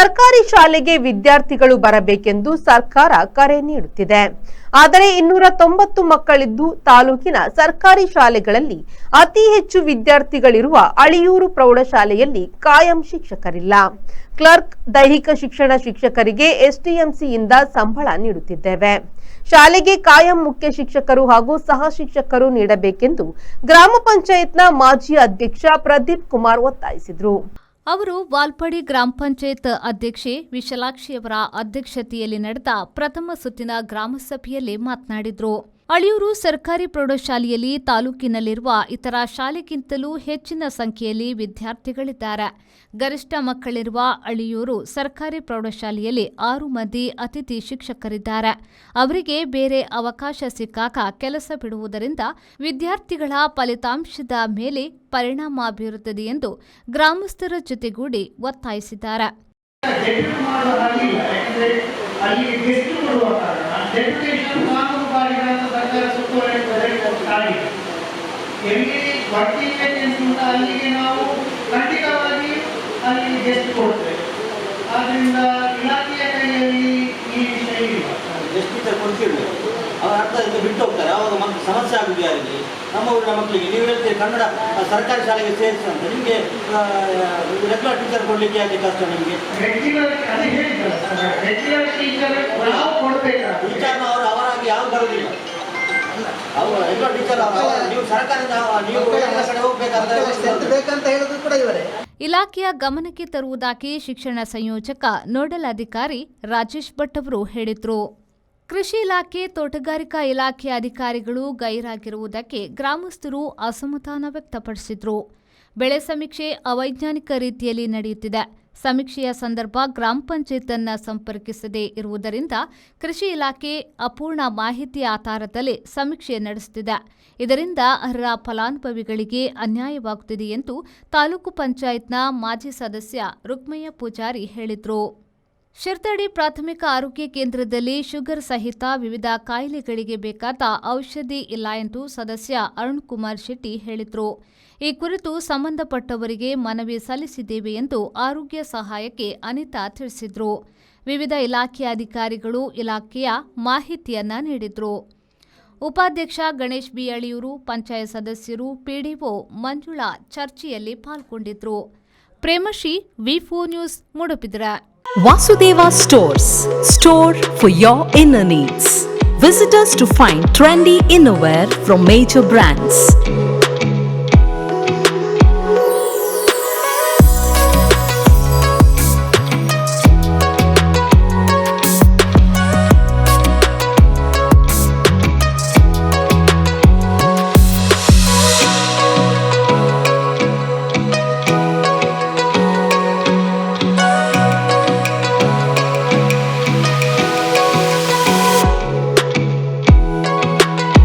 ಸರ್ಕಾರಿ ಶಾಲೆಗೆ ವಿದ್ಯಾರ್ಥಿಗಳು ಬರಬೇಕೆಂದು ಸರ್ಕಾರ ಕರೆ ನೀಡುತ್ತಿದೆ. ಆದರೆ 290 ಮಕ್ಕಳಿದ್ದು ತಾಲೂಕಿನ ಸರ್ಕಾರಿ ಶಾಲೆಗಳಲ್ಲಿ ಅತಿ ಹೆಚ್ಚು ವಿದ್ಯಾರ್ಥಿಗಳಿರುವ ಅಳಿಯೂರು ಪ್ರೌಢಶಾಲೆಯಲ್ಲಿ ಕಾಯಂ ಶಿಕ್ಷಕರಿಲ್ಲ. ಕ್ಲರ್ಕ್, ದೈಹಿಕ ಶಿಕ್ಷಣ ಶಿಕ್ಷಕರಿಗೆ ಎಸ್ಟಿಎಂಸಿಯಿಂದ ಸಂಬಳ ನೀಡುತ್ತಿದ್ದೇವೆ. ಶಾಲೆಗೆ ಕಾಯಂ ಮುಖ್ಯ ಶಿಕ್ಷಕರು ಹಾಗೂ ಸಹ ಶಿಕ್ಷಕರು ನೀಡಬೇಕೆಂದು ಗ್ರಾಮ ಪಂಚಾಯತ್ನ ಮಾಜಿ ಅಧ್ಯಕ್ಷ ಪ್ರದೀಪ್ ಕುಮಾರ್ ಒತ್ತಾಯಿಸಿದರು. ಅವರು ವಾಲ್ಪಾಡಿ ಗ್ರಾಮ ಪಂಚಾಯತ್ ಅಧ್ಯಕ್ಷೆ ವಿಶಾಲಾಕ್ಷಿಯವರ ಅಧ್ಯಕ್ಷತೆಯಲ್ಲಿ ನಡೆದ ಪ್ರಥಮ ಸುತ್ತಿನ ಗ್ರಾಮ ಸಭೆಯಲ್ಲಿ ಮಾತನಾಡಿದರು. ಅಳಿಯೂರು ಸರ್ಕಾರಿ ಪ್ರೌಢಶಾಲೆಯಲ್ಲಿ ತಾಲೂಕಿನಲ್ಲಿರುವ ಇತರ ಶಾಲೆಗಿಂತಲೂ ಹೆಚ್ಚಿನ ಸಂಖ್ಯೆಯಲ್ಲಿ ವಿದ್ಯಾರ್ಥಿಗಳಿದ್ದಾರೆ. ಗರಿಷ್ಠ ಮಕ್ಕಳಿರುವ ಅಳಿಯೂರು ಸರ್ಕಾರಿ ಪ್ರೌಢಶಾಲೆಯಲ್ಲಿ 6 ಮಂದಿ ಅತಿಥಿ ಶಿಕ್ಷಕರಿದ್ದಾರೆ. ಅವರಿಗೆ ಬೇರೆ ಅವಕಾಶ ಸಿಕ್ಕಾಗ ಕೆಲಸ ಬಿಡುವುದರಿಂದ ವಿದ್ಯಾರ್ಥಿಗಳ ಫಲಿತಾಂಶದ ಮೇಲೆ ಪರಿಣಾಮ ಬೀರುತ್ತದೆ ಎಂದು ಗ್ರಾಮಸ್ಥರ ಜೊತೆಗೂಡಿ ಒತ್ತಾಯಿಸಿದ್ದಾರೆ. ಅಲ್ಲಿಗೆ ನಾವು ಖಂಡಿತವಾಗಿ ಅಲ್ಲಿ ಗೆಸ್ಟ್ ಕೊಡ್ತೇವೆ. ಆದ್ರಿಂದ ಇಲಾಖೆಯ ಕೈಯಲ್ಲಿ ಈ ವಿಷಯ ಇಲ್ಲ. ಗೆಸ್ಟ್ ಟೀಚರ್ ಕೊಡ್ತಿರ್ಬೇಕು, ಅವರ ಅರ್ಥ ಬಿಟ್ಟು ಹೋಗ್ತಾರೆ. ಅವಾಗ ಮಕ್ಕಳು ಸಮಸ್ಯೆ ಆಗುದು ಯಾರಿಗೆ? ನಮ್ಮ ಊರಿನ ಮಕ್ಕಳಿಗೆ ನೀವು ಹೇಳ್ತೀರಿ ಕನ್ನಡ ಸರ್ಕಾರಿ ಶಾಲೆಗೆ ಸೇರಿಸಿ ಅಂತ. ನಿಮಗೆ ರೆಗ್ಯುಲರ್ ಟೀಚರ್ ಕೊಡ್ಲಿಕ್ಕೆ ಯಾಕೆ ಕಷ್ಟ? ನಿಮಗೆ ರೆಗ್ಯುಲರ್ ಟೀಚರ್ ನಾವು ಕೊಡ್ಬೇಕು. ಟೀಚರ್ನ ಅವರು ಅವರಾಗಿ ಯಾವ ಬರೋದಿಲ್ಲ. ಇಲಾಖೆಯ ಗಮನಕ್ಕೆ ತರುವುದಾಗಿ ಶಿಕ್ಷಣ ಸಂಯೋಜಕ ನೋಡಲ್ ಅಧಿಕಾರಿ ರಾಜೇಶ್ ಭಟ್ ಅವರು ಹೇಳಿದರು. ಕೃಷಿ ಇಲಾಖೆ, ತೋಟಗಾರಿಕಾ ಇಲಾಖೆ ಅಧಿಕಾರಿಗಳು ಗೈರಾಗಿರುವುದಕ್ಕೆ ಗ್ರಾಮಸ್ಥರು ಅಸಮಾಧಾನ ವ್ಯಕ್ತಪಡಿಸಿದರು. ಬೆಳೆ ಸಮೀಕ್ಷೆ ಅವೈಜ್ಞಾನಿಕ ರೀತಿಯಲ್ಲಿ ನಡೆಯುತ್ತಿದೆ. ಸಮೀಕ್ಷೆಯ ಸಂದರ್ಭ ಗ್ರಾಮ ಪಂಚಾಯತ್ ಅನ್ನು ಸಂಪರ್ಕಿಸದೇ ಇರುವುದರಿಂದ ಕೃಷಿ ಇಲಾಖೆ ಅಪೂರ್ಣ ಮಾಹಿತಿ ಆಧಾರದಲ್ಲಿ ಸಮೀಕ್ಷೆ ನಡೆಸುತ್ತಿದೆ. ಇದರಿಂದ ಅರ್ಹ ಫಲಾನುಭವಿಗಳಿಗೆ ಅನ್ಯಾಯವಾಗುತ್ತಿದೆ ಎಂದು ತಾಲೂಕು ಪಂಚಾಯತ್ನ ಮಾಜಿ ಸದಸ್ಯ ರುಕ್ಮಯ್ಯ ಪೂಜಾರಿ ಹೇಳಿದರು. ಶಿರ್ದಡಿ ಪ್ರಾಥಮಿಕ ಆರೋಗ್ಯ ಕೇಂದ್ರದಲ್ಲಿ ಶುಗರ್ ಸಹಿತ ವಿವಿಧ ಕಾಯಿಲೆಗಳಿಗೆ ಬೇಕಾದ ಔಷಧಿ ಇಲ್ಲ ಎಂದು ಸದಸ್ಯ ಅರುಣ್ ಕುಮಾರ್ ಶೆಟ್ಟಿ ಹೇಳಿದರು. ಈ ಕುರಿತು ಸಂಬಂಧಪಟ್ಟವರಿಗೆ ಮನವಿ ಸಲ್ಲಿಸಿದ್ದೇವೆ ಎಂದು ಆರೋಗ್ಯ ಸಹಾಯಕಿ ಅನಿತಾ ತಿಳಿಸಿದರು. ವಿವಿಧ ಇಲಾಖೆಯ ಅಧಿಕಾರಿಗಳು ಇಲಾಖೆಯ ಮಾಹಿತಿಯನ್ನ ನೀಡಿದರು. ಉಪಾಧ್ಯಕ್ಷ ಗಣೇಶ್ ಬಿ ಅಳಿಯೂರು, ಪಂಚಾಯತ್ ಸದಸ್ಯರು, ಪಿಡಿಒ ಮಂಜುಳಾ ಚರ್ಚೆಯಲ್ಲಿ ಪಾಲ್ಗೊಂಡಿದ್ದರು. ಪ್ರೇಮಶ್ರೀ, ವಿ4 news, Moodubidire. Vasudeva Stores, store for your inner needs. Visit us to find trendy innerwear from major brands.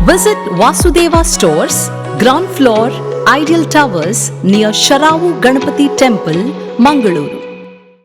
Visit Vasudeva Stores, ground floor, Ideal Towers near Sharavu Ganapati Temple, Mangaluru.